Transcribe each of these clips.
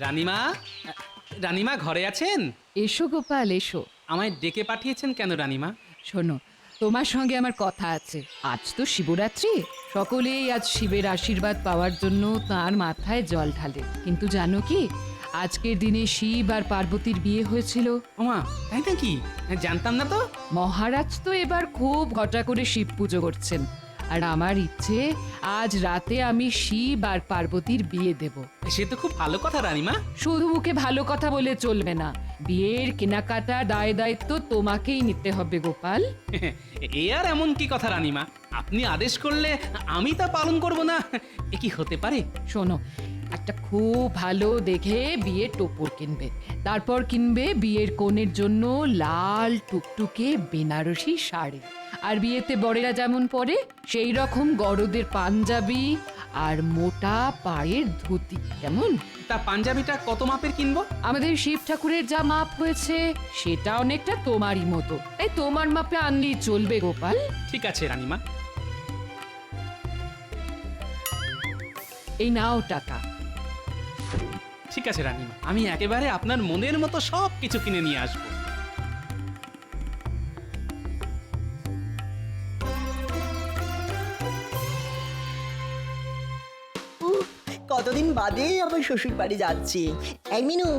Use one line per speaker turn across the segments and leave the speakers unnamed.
রানীমা, রানীমা ঘরে আছেন?
এসো গোপাল এসো।
আমায় ডেকে পাঠিয়েছেন কেন রানীমা?
শোনো, তোমার সঙ্গে আমার কথা আছে। আজ তো শিবরাত্রি, সকলেই আজ শিবের আশীর্বাদ পাওয়ার জন্য তার মাথায় জল ঢালে। কিন্তু জানো কি, আজকের দিনে শিব আর পার্বতীর বিয়ে হয়েছিল।
ওমা, তাই নাকি? জানতাম না তো।
মহারাজ তো এবার খুব ঘটা করে শিব পুজো করছেন, আর আমার ইচ্ছে আজ রাতে আমি শিব আর পার্বতীর বিয়ে দেব।
সে তো খুব ভালো কথা রানীমা।
শুধু মুখে ভালো কথা বলে চলবে না, বিয়ের কেনাকাটা দায় দায়িত্ব তোমাকেই নিতে হবে গোপাল।
এ আর এমন কি কথা রানীমা, আপনি আদেশ করলে আমি তা পালন করব না, এ কি হতে পারে?
শোনো, একটা খুব ভালো দেখে বিয়ের টোপর কিনবে, তারপর কিনবে বিয়ের কনের জন্য লাল টুকটুকে বেনারসি শাড়ি, আর বিয়েতে বরেরা যেমন পরে সেই রকম গরদের পাঞ্জাবি আর মোটা পায়ের ধুতি। কেমন?
তা পাঞ্জাবিটা কত মাপের কিনবো?
আমাদের শিব ঠাকুরের যা মাপ হয়েছে সেটা অনেকটা তোমারই মতো, তাই তোমার মাপে আনলেই চলবে গোপাল।
ঠিক আছে রানীমা।
এই নাও টাকা।
ঠিক আছে রানীমা, আমি একেবারে আপনার মনের মতো সব কিছু কিনে নিয়ে আসবো।
কতদিন বাদে আমার শ্বশুর বাড়ি যাচ্ছি। এই মিনু,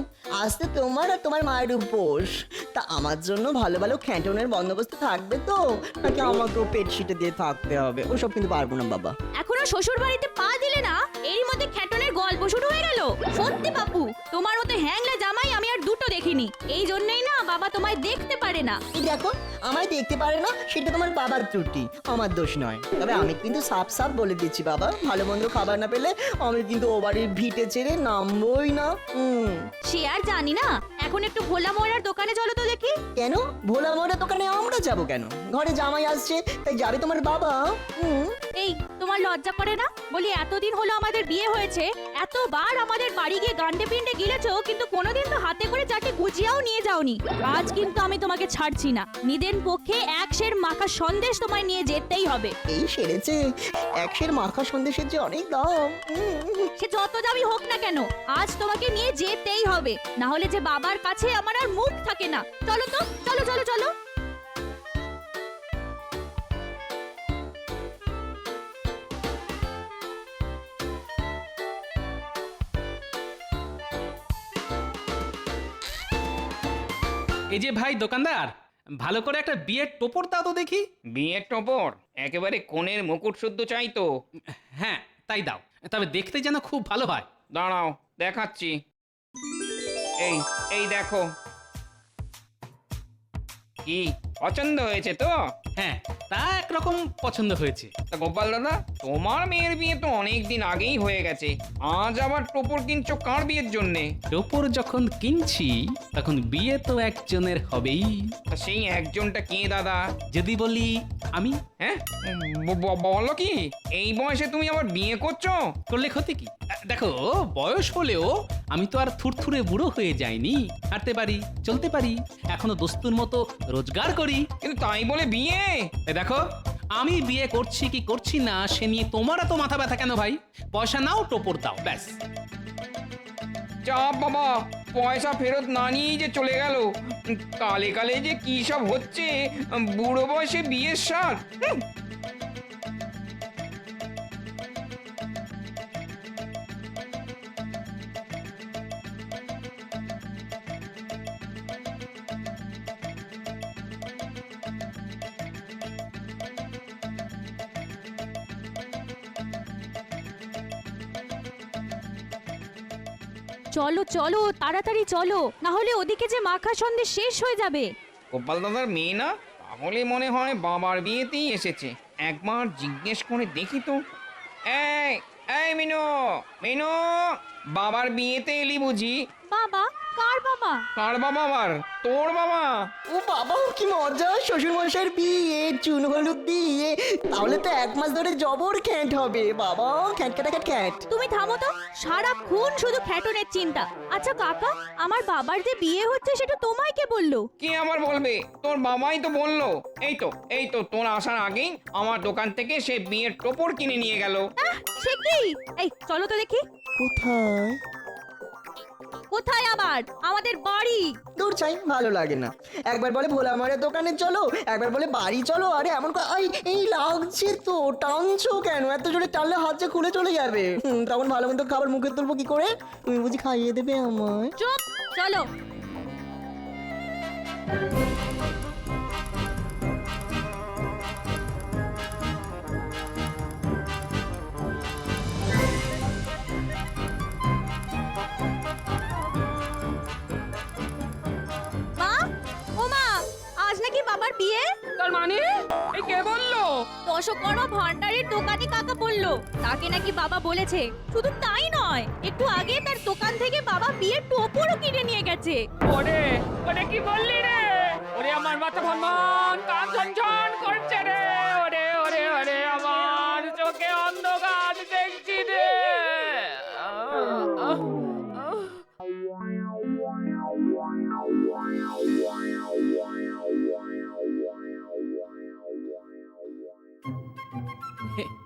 আজ তো তোমার আর তোমার মায়ের উপোস। তা আমার জন্য ভালো ভালো খ্যাটনের বন্দোবস্ত থাকবে তো, নাকি আমাকেও পেটশিটে দিয়ে থাকতে হবে? ওসব কিন্তু পারবো না বাবা।
এখনো শ্বশুর বাড়িতে পা দিলে না, এরই মধ্যে খ্যাটনের গল্প শুরু হয়ে গেল। সত্যি বাপু, তোমার মতো হ্যাংলা জামাই আমি আর দুটো দেখিনি। এই জন্যই না বাবা তোমায় দেখতে পারে না।
এই দেখো, আমায় দেখতে পারে না সেটা তোমার বাবার ত্রুটি, আমার দোষ নয়। তবে আমি কিন্তু সাফ সাফ বলে দিচ্ছি বাবা, ভালো মন্দ খাবার না পেলে আমি কিন্তু ও বাড়ির ভিটে ছেড়ে নামবই না।
সে আর জানি না, এখন একটু ভোলা ময়রার দোকানে চলো তো দেখি।
কেন? ভোলা মোড়া দোকানে আমরা যাব কেন? ঘরে জামাই আসছে তাই যাবে তোমার বাবা?
এই, তোমার লজ্জা করে না? বলি এতদিন হলো আমাদের বিয়ে হয়েছে, এতবার আমাদের বাড়ি গিয়ে গান্ডে পিন্ডে গিলেছো, কিন্তু কোনোদিন তো হাতে করে চারটে গুজিয়াও নিয়ে যাওনি। আজ কিন্তু আমি তোমাকে ছাড়ছি না। নিদেন পক্ষে এক সের মাখা সন্দেশ তোমায় নিয়ে যেতেই হবে।
এই সেরেছে, একশের মাখা সন্দেশের যে অনেক দাম।
সে যত দামি হোক না কেন, আজ তোমাকে নিয়ে যেতেই হবে, না হলে যে বাবার কাছে আমার আর মুখ থাকে না। চলো তো, চলো চলো চলো।
এই যে ভাই দোকানদার, ভালো করে একটা বিয়ের টোপর দাও তো দেখি।
বিয়ের টপর একেবারে কোণের মুকুট শুদ্ধ চাই তো?
হ্যাঁ, তাই দাও, তবে দেখতে যেন খুব ভালো হয়।
দাঁড়াও দেখাচ্ছি। এই এই দেখো, কি পছন্দ হয়েছে তো?
হ্যাঁ, তা একরকম পছন্দ হয়েছে।
তা গোপাল দাদা, তোমার মেয়ের বিয়ে তো অনেক দিন আগেই হয়ে গেছে, আজ আবার টপর কিনছো কার বিয়ের জন্যে?
টোপর যখন কিনছি তখন বিয়ে তো একজনের হবেই।
তা সেই একজনটা কে দাদা?
যদি বলি আমি।
হ্যাঁ, বলো কি, এই বয়সে তুমি আবার বিয়ে করছো?
করলে ক্ষতি কি? দেখো, বয়স হলেও আমি তো আর থুরথুরে বুড়ো হয়ে যাইনি। হাঁটতে পারি, চলতে পারি, এখনো দস্তুর মতো রোজগার করি।
কিন্তু তাই বলে বিয়ে?
দেখো, আমি বিয়ে করছি কি করছি না সে নিয়ে তোমার এত মাথা ব্যথা কেন ভাই? পয়সা নাও, টোপর দাও, ব্যাস।
চাপ বাবা, পয়সা ফেরত না নিয়েই যে চলে গেল। কালে কালে যে কি সব হচ্ছে, বুড়ো বয়সে বিয়ের স্বাদ।
চলো চলো, তাড়াতাড়ি চলো, না হলে ওদিকে যে মাখা সন্দেশ শেষ হয়ে যাবে।
গোপাল দাদার মেয়ে না? তাহলে মনে হয় বাবার বিয়েতেই এসেছে। একবার জিজ্ঞেস করে দেখি তো। এই এই মিনু, মিনু, বাবার বিয়েতে এলি বুঝি?
বাবা? কার বাবা?
কার বাবা আবার? তোর বাবা?
ও বাবা, কি মজা! শ্বশুর মশাইয়ের বিয়ে, চুন হলুদ দিয়ে, তাহলে তো 1 মাস ধরে জবর খ্যাট হবে বাবা। খ্যাট খ্যাট খ্যাট খ্যাট।
তুমি থামো তো, সারাক্ষণ শুধু খ্যাটনের চিন্তা। আচ্ছা কাকা, আমার বাবার যে বিয়ে হচ্ছে সেটা তোমায় কে বললো?
কে আবার বলবে? তোর বাবাই তো বললো। এই তো তোর আসার আগেই আমার দোকান থেকে সে বিয়ের টোপর কিনে নিয়ে গেল।
সে কি? এই চলো তো দেখি।
কোথায়?
কোথায় আবার আমাদের বাড়ি?
দূর চাই, ভালো লাগে না। একবার বলে ভোলা মারের দোকানে চলো, একবার বলে বাড়ি চলো। আরে এমন এই লাগছে তো, টানছো কেন? এত জোরে টানলে হাত যে খুলে চলে যাবে। তখন ভালো মন্দ খাবার মুখে তুলবো কি করে? তুমি বুঝি খাইয়ে দেবে আমায়?
চুপ, চলো। মা, ও মা, আজ নাকি বাবার বিয়ে?
তার মানে এই কে বললো?
দশকর্মা ভান্ডারের দোকানি কাকা বললো তাকে নাকি বাবা বলেছে। শুধু তাই নয়, একটু আগে তার দোকান থেকে বাবা বিয়ের টোপরও কিনে নিয়ে গেছে।
ওরে ওরে কি বললি রে? ওরে আমার মাথা ভনভন কান ঝনঝন করছে রে। ওরে ওরে ওরে আমার চোখে অন্ধকার দেখছি রে।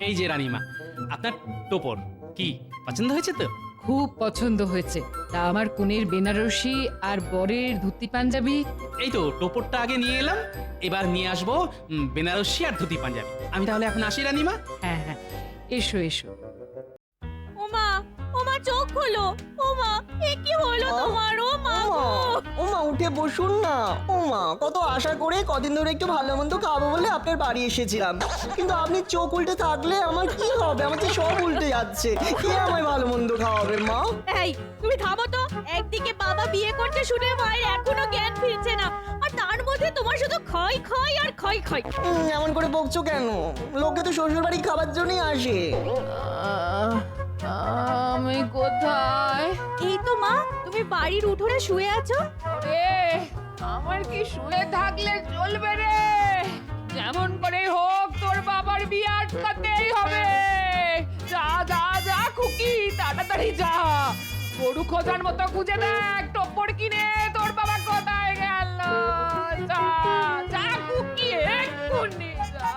এই যে রানীমা, আপনার টোপর কি পছন্দ হয়েছে তো?
খুব পছন্দ হয়েছে। তা আমার কনের বেনারসি আর বরের ধুতি পাঞ্জাবি?
এই তো টোপরটা আগে নিয়ে এলাম, এবার নিয়ে আসবো বেনারসি আর ধুতি পাঞ্জাবি। আমি তাহলে এখন আসি রানীমা।
হ্যাঁ হ্যাঁ, এসো এসো।
ও মা চোখ খোলো। ও মা, এ কি হলো তোমার? ও মা গো।
ও মা উঠে বসুন না। ও মা, কত আশা করে কদিন ধরে একটু ভালো মন্দ খাবো বলে আপনার বাড়ি এসেছিলাম, কিন্তু আপনি চোখ উল্টে থাকলে আমার কি হবে? আমার তো সব উল্টে যাচ্ছে। কে আমায় ভালো মন্দ খাওয়াবে মা?
এই, তুমি থামো তো। একদিকে বাবা বিয়ে করতে শুনে মায়ের এখনো জ্ঞান ফিরছে না, আর তার মধ্যে তোমার শুধু ক্ষয় ক্ষয় আর ক্ষয় ক্ষয়।
এমন করে বকছো কেন? লোকে তো শ্বশুর বাড়ি খাবার জন্যই আসে।
আমি কোথায়?
এই তো মা, তুমি বাড়ির উঠোনে শুয়ে আছো।
ওরে আমার কি শুয়ে থাকলে চলবে রে? যেমন করে হোক তোর বাবার বিয়ে আটকাতেই হবে। যা যা যা খুকি, তাড়াতাড়ি যা। গরু খোঁজার মতো খুঁজে দেখ টোপর কিনে তোর বাবা কোথায় গেল। যা যা খুকি, এক্ষুনি যা।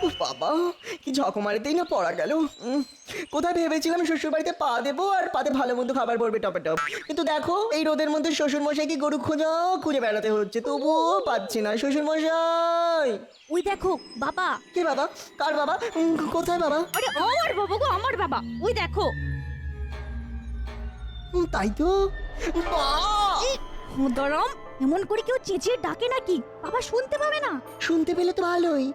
উফ বাবা, কি ঝকমারিতেই না পড়া গেল। কোথায় ভেবেছিলাম শ্বশুর বাড়িতে পা দেবো আর পাতে ভালো মন্দ খাবার পড়বে টপে টপ, কিন্তু দেখো এই রোদের মধ্যে শ্বশুর মশাইকে গরু খুঁজে বেড়াতে হচ্ছে, তবুও পাচ্ছি না। শ্বশুর মশাই!
ওই দেখো বাবা।
কে বাবা? কার বাবা? কোথায় বাবা?
আরে আমার বাবা গো, আমার বাবা। ওই দেখো।
তাই তো।
দরম, এমন করে কেউ চেঁচিয়ে ডাকে নাকি? বাবা শুনতে পাবে না।
শুনতে পেলে তো ভালোই,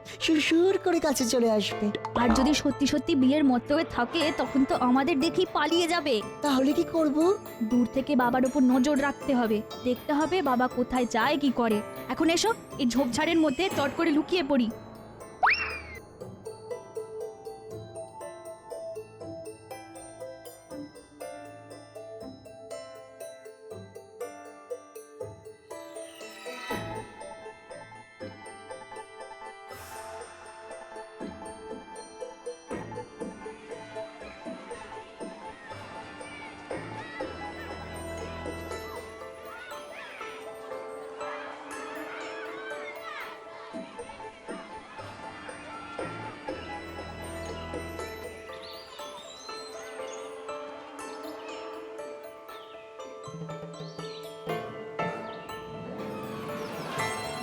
সুর করে কাছে চলে আসবে।
আর যদি সত্যি সত্যি বিয়ের মতলবে থাকে, তখন তো আমাদের দেখেই পালিয়ে যাবে।
তাহলে কি করব?
দূর থেকে বাবার উপর নজর রাখতে হবে, দেখতে হবে বাবা কোথায় যায় কি করে। এখন এসো, এই ঝোপঝাড়ের মধ্যে চট করে লুকিয়ে পড়ি।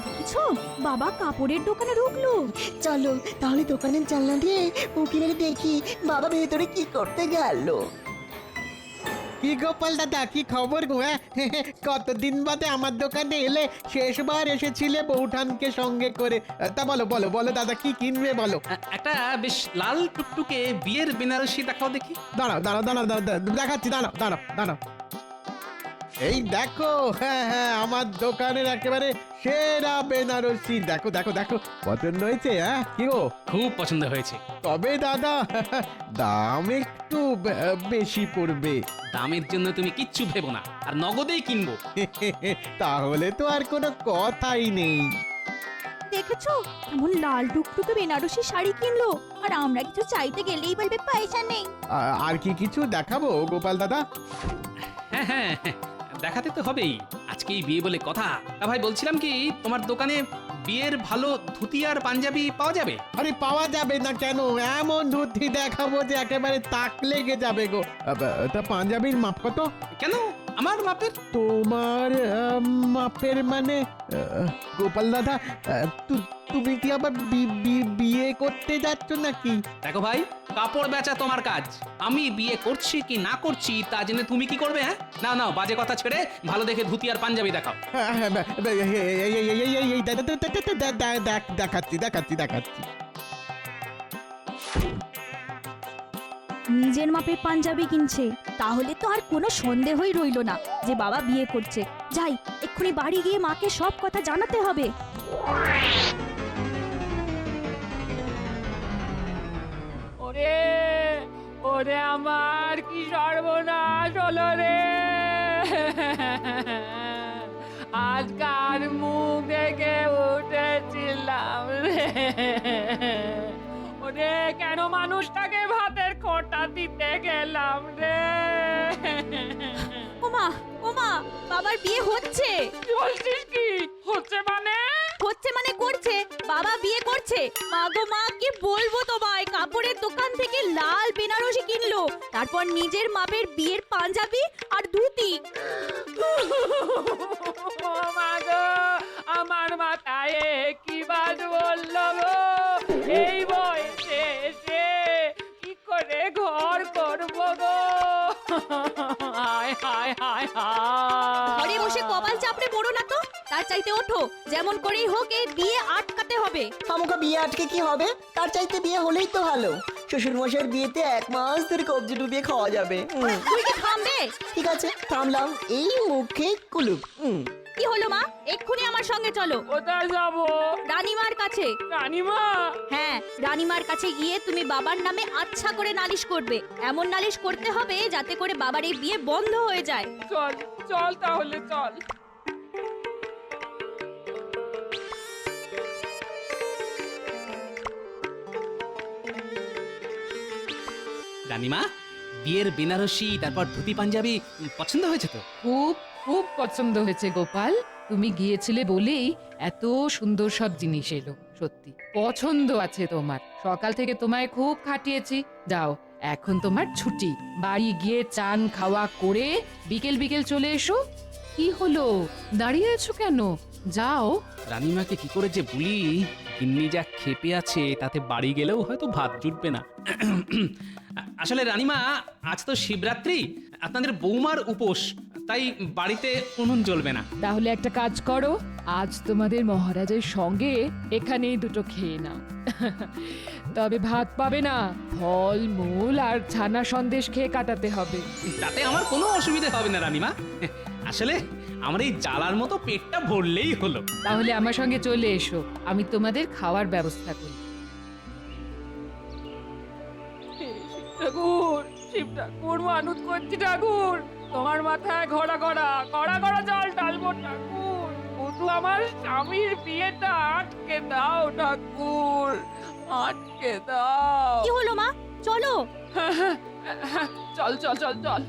দেখেছো, বাবা কাপড়ের দোকানে ঢুকলো।
চলো তাহলে দোকানের জানলা দিয়ে উঁকি মেরে দেখি বাবা ভেতরে কি করতে গেল।
কি গোপাল দাদা, কি খবর গো? কতদিন বাদে আমার দোকানে এলে? শেষবার এসেছিলে বৌঠানকে সঙ্গে করে। তা বলো বলো বলো দাদা, কি কিনবে বলো?
একটা বেশ লাল টুকটুকে বিয়ের বেনারসি দেখাও দেখি।
দাঁড়াও দাঁড়াও দাঁড়াও দাঁড়াও, দেখাচ্ছি, দাঁড়াও দাঁড়াও দাঁড়াও। এই দেখো, হ্যাঁ হ্যাঁ, আমার দোকানের একেবারে সেরা বেনারসি। দেখো দেখো দেখো, পছন্দ হয়েছে? হ্যাঁ কি গো?
খুব পছন্দ হয়েছে।
তবে দাদা দাম একটু বেশি পড়বে।
দামের জন্য তুমি কিচ্ছু ভেবো না, আর নগদেই কিনবো।
তাহলে তো আর কোনো কথাই নেই।
দেখেছো, এমন লাল টুকটুকে বেনারসি শাড়ি কিনলো, আর আমরা কিছু চাইতে গেলেই বলবে পয়সা নেই।
আর কি কিছু দেখাবো গোপাল দাদা?
হ্যাঁ হ্যাঁ হ্যাঁ, দেখাতে তো হবেই, আজকেই বিয়ে বলে কথা। তা ভাই বলছিলাম কি, তোমার দোকানে বিয়ের ভালো ধুতি আর পাঞ্জাবি পাওয়া যাবে?
আরে পাওয়া যাবে না কেন? এমন ধুতি দেখাবো যে একেবারে তাক লেগে যাবে গো। তা পাঞ্জাবির মাপ কত?
কেন আমার মাপের?
তোমার মাপের মানে গোপাল দাদা, তুমি কি আবার বিয়ে করতে যাচ্ছ নাকি?
দেখো ভাই, কাপড় বেচা তোমার কাজ। আমি বিয়ে করছি কি না করছি তা জেনে তুমি কি করবে? হ্যাঁ, নাও নাও, বাজে কথা ছেড়ে ভালো দেখে ধুতি আর পাঞ্জাবি দেখাও।
দেখাচ্ছি দেখাচ্ছি দেখাচ্ছি।
নিজের মাপের পাঞ্জাবি কিনছে, তাহলে তো আর কোনো সন্দেহই রইলো না যে বাবা বিয়ে করছে। যাই, এক্ষুনি বাড়ি গিয়ে মাকে সব কথা জানাতে হবে।
ওরে ওরে আমার কি সর্বনাশ হলো রে, আজকাল মুখ দেখে উঠেছিলাম রে। ওরে কেন মানুষটাকে ভাতের খোঁটা দিতে গেলাম রে।
ওমা ওমা, বাবার বিয়ে হচ্ছে।
কি বলছিস? কি হচ্ছে মানে?
হচ্ছে মানে করছে, বাবা বিয়ে করছে। মা গো মা, কি বলবো তোমায়, কাপড়ের দোকান থেকে লাল বেনারসি কিনলো, তারপর নিজের মাপের বিয়ের পাঞ্জাবি আর ধুতি।
ও মা গো, আমার মাথায় কি বাজ বললো গো, এই বয়সে এসে কি করে ঘর করবো গো। হায় হায় হায় হায়।
ঘরে বসে কপাল চাপড়ে পড়ো না তো, তার চাইতে ওঠো, যেমন করেই হোক এই বিয়ে আটকাতে হবে।
খামোকা বিয়ে আটকে কি হবে? তার চাইতে বিয়ে হলেই তো ভালো। শ্বশুর মশাইয়ের বিয়েতে 1 মাস ধরে কবজি ডুবিয়ে খাওয়া যাবে।
তুই কি থামবে?
ঠিক আছে, থামলাম। এই মুখে কুলুপ।
কি হলো মা, এক্ষুনি আমার সঙ্গে চলো।
কোথায় যাবো?
রানীমার কাছে।
রানীমা?
হ্যাঁ, রানীমার কাছে গিয়ে তুমি বাবার নামে আচ্ছা করে নালিশ করবে। এমন নালিশ করতে হবে যাতে করে বাবার এই বিয়ে বন্ধ হয়ে যায়।
চল চল তাহলে চল।
রানীমা, বিয়ের বেনারসি তারপর ধুতি পাঞ্জাবি পছন্দ হয়েছে তো?
খুব খুব পছন্দ হয়েছে গোপাল। তুমি গিয়েছিলে বলেই এত সুন্দর সব জিনিস এলো। সত্যি পছন্দ আছে তোমার। সকাল থেকে তোমায় খুব খাটিয়েছি। যাও, এখন তোমার ছুটি। বাড়ি গিয়ে চান খাওয়া করে বিকেল বিকেল চলে এসো। কি হলো, দাঁড়িয়ে আছো কেন? যাও।
রানীমাকে কি করে যে বলি, গিন্নি যা খেপে আছে তাতে বাড়ি গেলেও হয়তো ভাত জুটবে না। আসলে রানীমা, আজ তো শিবরাত্রি, আপনাদের বৌমার উপোস, তাই বাড়িতে উনুন জ্বলবে না।
তাহলে একটা কাজ করো, আজ তোমাদের মহারাজের সঙ্গে এখানেই দুটো খেয়ে নাও। তবে ভাত পাবে না, ফল মূল আর ছানা সন্দেশ খেয়ে কাটাতে হবে।
তাতে আমার কোনো অসুবিধা হবে না রানীমা। আসলে আমার এই জ্বালার মতো পেটটা ভরলেই হলো।
তাহলে আমার সঙ্গে চলে এসো, আমি তোমাদের খাওয়ার ব্যবস্থা করি।
ঠাকুর, শিব ঠাকুর, মানত করছি ঠাকুর, তোমার মাথায় ঘোড়া ঘোড়া ঘোড়া ঘোড়া জল ঢালবো ঠাকুর। শুধু আমার স্বামীর বিয়েটা আটকে দাও ঠাকুর, আটকে দাও।
কি হলো মা, চলো।
চল চল চল চল।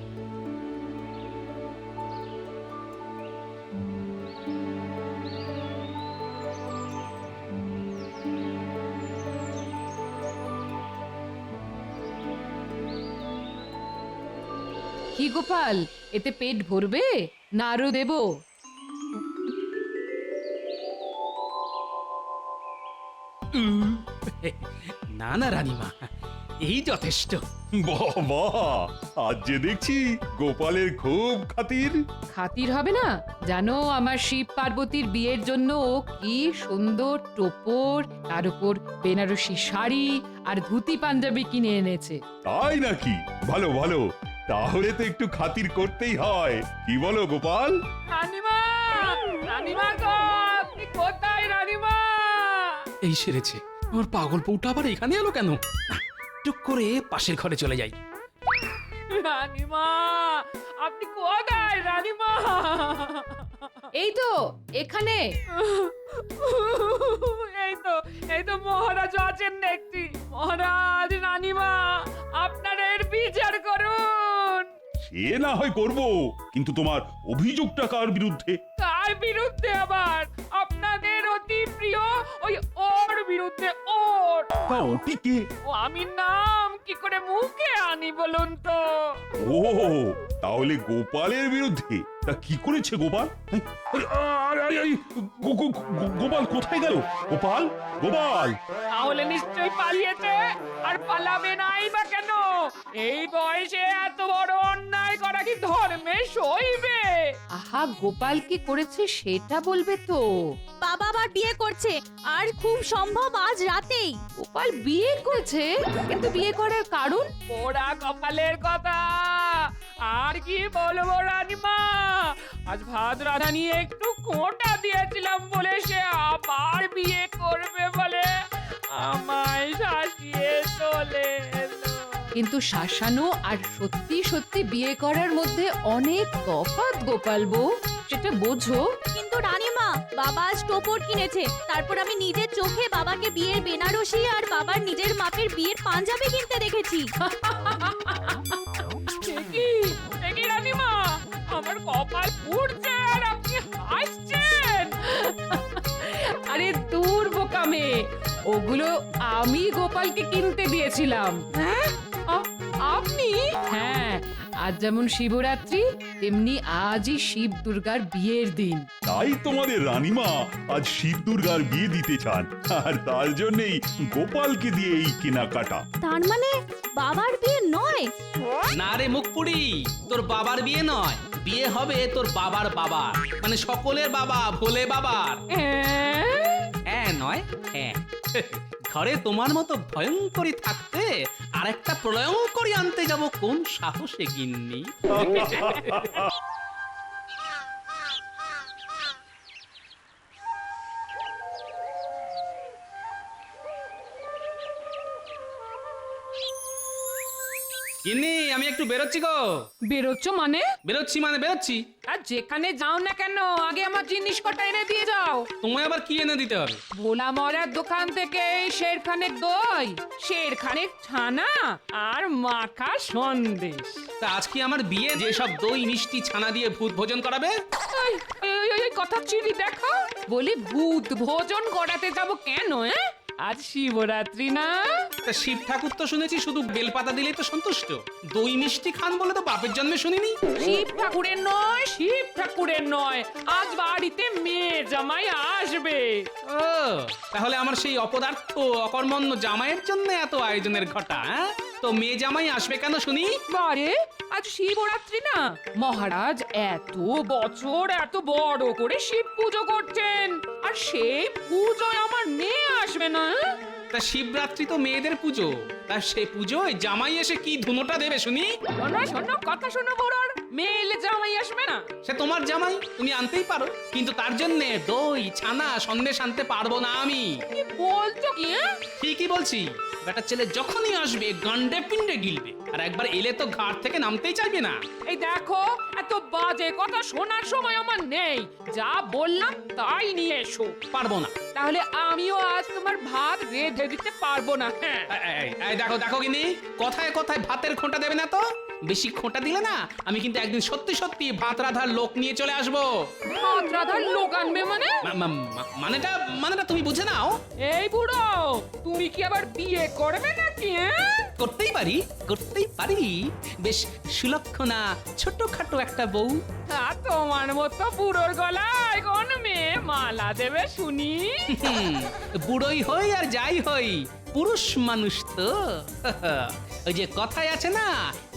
কি গোপাল, এতে পেট ভরবে না আরো দেবো?
না না রানীমা, এই যথেষ্ট।
বাবা, আজ যে দেখছি গোপালের খুব খাতির।
খাতির হবে না? জানো, আমার শিব পার্বতীর বিয়ের জন্য ও কি সুন্দর টোপর, তার উপর বেনারসি শাড়ি আর ধুতি পাঞ্জাবি কিনে এনেছে।
তাই নাকি? ভালো ভালো, তাহলে তো একটু খাতির করতেই হয়। কি বলো গোপাল?
রানীমা, রানীমা গো, আপনি কোথায় রানীমা?
এই সেরেছে, আমার পাগল বউটা আবার এখানে এলো কেন? টুক করে পাশের ঘরে চলে যাই।
রানীমা, আপনি কোথায় রানীমা?
এই তো এখানে।
এই তো মহারাজ আছেন দেখছি। মহারাজ, রানীমা, আপনারা এর বিচার করুন।
সে না হয় করব, কিন্তু তোমার অভিযোগটা কার বিরুদ্ধে?
কার বিরুদ্ধে আবার? আপনাদের অতি প্রিয় ওই ওর বিরুদ্ধে ওর।
তা ওটি কে?
ও আমি নাম কি করে মুখে আনি বলুন তো?
ও তাহলে গোপালের বিরুদ্ধে। তা কি করেছে গোপাল? এই, গোপাল কোথায় গেল? গোপাল, গোপাল!
তাহলে নিশ্চয়ই পালিয়েছে, আর পালাবে নাই বা কেন? এই বয়সে এত বড় অন্যায় করা কি ধর্মে সইবে?
আহা, গোপাল কি করেছে সেটা বলবে তো।
বাবা আবার বিয়ে করছে, আর খুব সম্ভব আজ রাতেই।
গোপাল বিয়ে করেছে, কিন্তু বিয়ে করার কারণ?
পোড়া কপালের কথা আর কি বলবো রানীমা। আজ ভাত রাধা নিয়ে একটু খোঁটা দিয়েছিলাম বলে সে আবার বিয়ে করবে বলে আমায় শাসিয়ে চলে এলো।
কিন্তু শাসানো আর সত্যি সত্যি বিয়ে করার মধ্যে অনেক তফাৎ গোপাল বউ, সেটা বোঝো।
কিন্তু রানীমা, বাবা আজ টোপর কিনেছে, তারপর আমি নিজের চোখে বাবাকে বিয়ের বেনারসি আর বাবার নিজের মাপের বিয়ের পাঞ্জাবি কিনতে দেখেছি।
সে কি রানীমা, আমার কপাল পুড়ছে আর আপনি হাসছেন?
আরে দূর বোকামে, ওগুলো আমি গোপালকে কিনতে দিয়েছিলাম।
হ্যাঁ? আপনি?
হ্যাঁ, আজ যেমন শিবরাত্রি তেমনি আজই শিব দুর্গার বিয়ের দিন।
তাই তোমাদের রানীমা আজ শিব দুর্গার বিয়ে দিতে চান, আর তার জন্যই গোপালকে দিয়ে এই কেনাকাটা।
তার মানে বাবার বিয়ে নয়?
না রে মুখপুরি, তোর বাবার বিয়ে নয়, বিয়ে হবে তোর বাবার বাবার, মানে সকলের বাবা, ভোলে বাবার। হ্যাঁ নয় হ্যাঁ। ঘরে তোমার মতো ভয়ঙ্করী থাকতে আর একটা প্রলয়ঙ্করী আনতে যাব কোন সাহসে গিন্নি? গিন্নি, আমি একটু বেরোচ্ছি গো।
বেরোচ্ছ মানে?
বেরোচ্ছি।
আর যেখানে যাও না কেন আগে আমার জিনিস কটা এনে দিয়ে যাও।
তোমায় আবার কি এনে দিতে হবে?
ভোলা মরার দোকান থেকে শেরখানেক দই, শেরখানেক ছানা আর মাখা সন্দেশ।
তা আজ কি আমার বিয়ে, যে সব দই মিষ্টি ছানা দিয়ে ভূত ভোজন করাবে?
এই কথা চিড়ি দেখো, বলি ভূত ভোজন করাতে যাব কেন? আজ শিবরাত্রি না?
তা শিব ঠাকুর তো শুনেছি শুধু বেলপাতা দিলেই তো সন্তুষ্ট, দই মিষ্টি খান বলে তো বাপের জন্মে শুনিনি।
শিব ঠাকুরের নয়, আজ বাড়িতে মেয়ে জামাই আসবে।
ও তাহলে আমার সেই অপদার্থ অকর্মণ্য জামাইয়ের জন্য এত আয়োজনের ঘটা? তো মেয়ে জামাই আসবে কেন শুনি?
বারে, আজ শিবরাত্রি না, মহারাজ এত বছর এত বড় করে শিব পুজো করছেন, আর সেই পুজোয় আমার মেয়ে আসবে না?
তা শিবরাত্রি তো মেয়েদের পুজো, তা সে পুজোয় জামাই এসে কি ধুনোটা দেবে শুনি?
শোনো কথা শোনো বুড়োর, মেয়ে এলে জামাই আসবে না?
সে তোমার জামাই, তুমি আনতেই পারো, কিন্তু তার জন্য দই ছানা সন্দেশ আনতে পারবো না আমি।
কি বলছো কি?
ঠিকই বলছি, বেটা ছেলে যখনই আসবে গান্ডে পিন্ডে গিলবে, আর একবার এলে তো ঘাট থেকে নামতেই চাইবে না।
এই দেখো, এত বাজে কথা শোনার সময় আমার নেই, যা বললাম তাই নিয়ে এসো।
পারবো না।
তাহলে আমিও আজ তোমার ভাত রেঁধে দিতে পারবো না। হ্যাঁ,
এই দেখো গিনি, কথায় কথায় ভাতের খোঁটা দেবে না তো। বেশি খোঁটা দিলে না আমি কিন্তু একদিন সত্যি সত্যি ভাত রাধার লোক নিয়ে চলে আসবো।
ভাত রাধার লোক আনবে মানে?
মানেটা তুমি বুঝে নাও।
এই বুড়ো, তুমি কি আবার বিয়ে করবে নাকি?
করতেই পারি, বেশ সুলক্ষণা ছোটখাটো একটা বউ।
আর তোমার মতো বুড়োর গলায় কোন মেয়ে মালা দেবে শুনি?
বুড়োই হই আর যাই হই, পুরুষ মানুষ তো। ওই যে কথায় আছে না,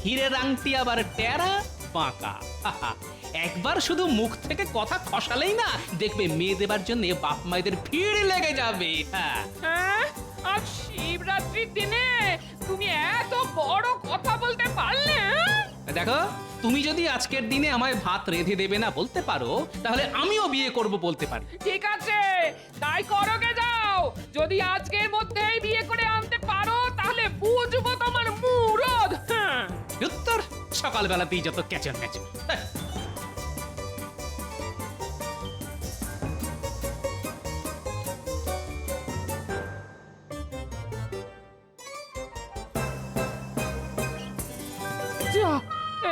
হীরের আংটি আবার টেরা বাঁকা। একবার শুধু মুখ থেকে কথা খসালেই না দেখবে মেয়ে দেবার জন্য বাপ মায়েদের ভিড় লেগে যাবে।
হ্যাঁ, আজ শিবরাত্রির দিনে তুমি এত বড় কথা বলতে পারলে?
দেখো, তুমি যদি আজকের দিনে আমায় ভাত রেঁধে দেবে না বলতে পারো, তাহলে আমিও বিয়ে করব বলতে পারি।
ঠিক আছে, তাই করোগে যাও। যদি আজকের মধ্যেই বিয়ে করে আনতে পারো তাহলে বুঝবো তোমার মুরদ।
উত্তর সকালবেলাতেই যত ক্যাচর ম্যাচর।
যা,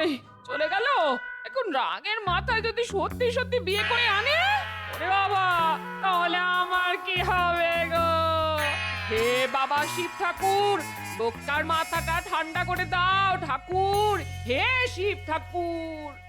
এই চলে গেল। এখন রাগের মাথায় যদি সত্যি সত্যি বিয়ে করে আনে, ওরে বাবা, তাহলে আমার বাবা শিব ঠাকুর, বোক্কার মাথাটা ঠান্ডা করে দাও ঠাকুর, হে শিব ঠাকুর।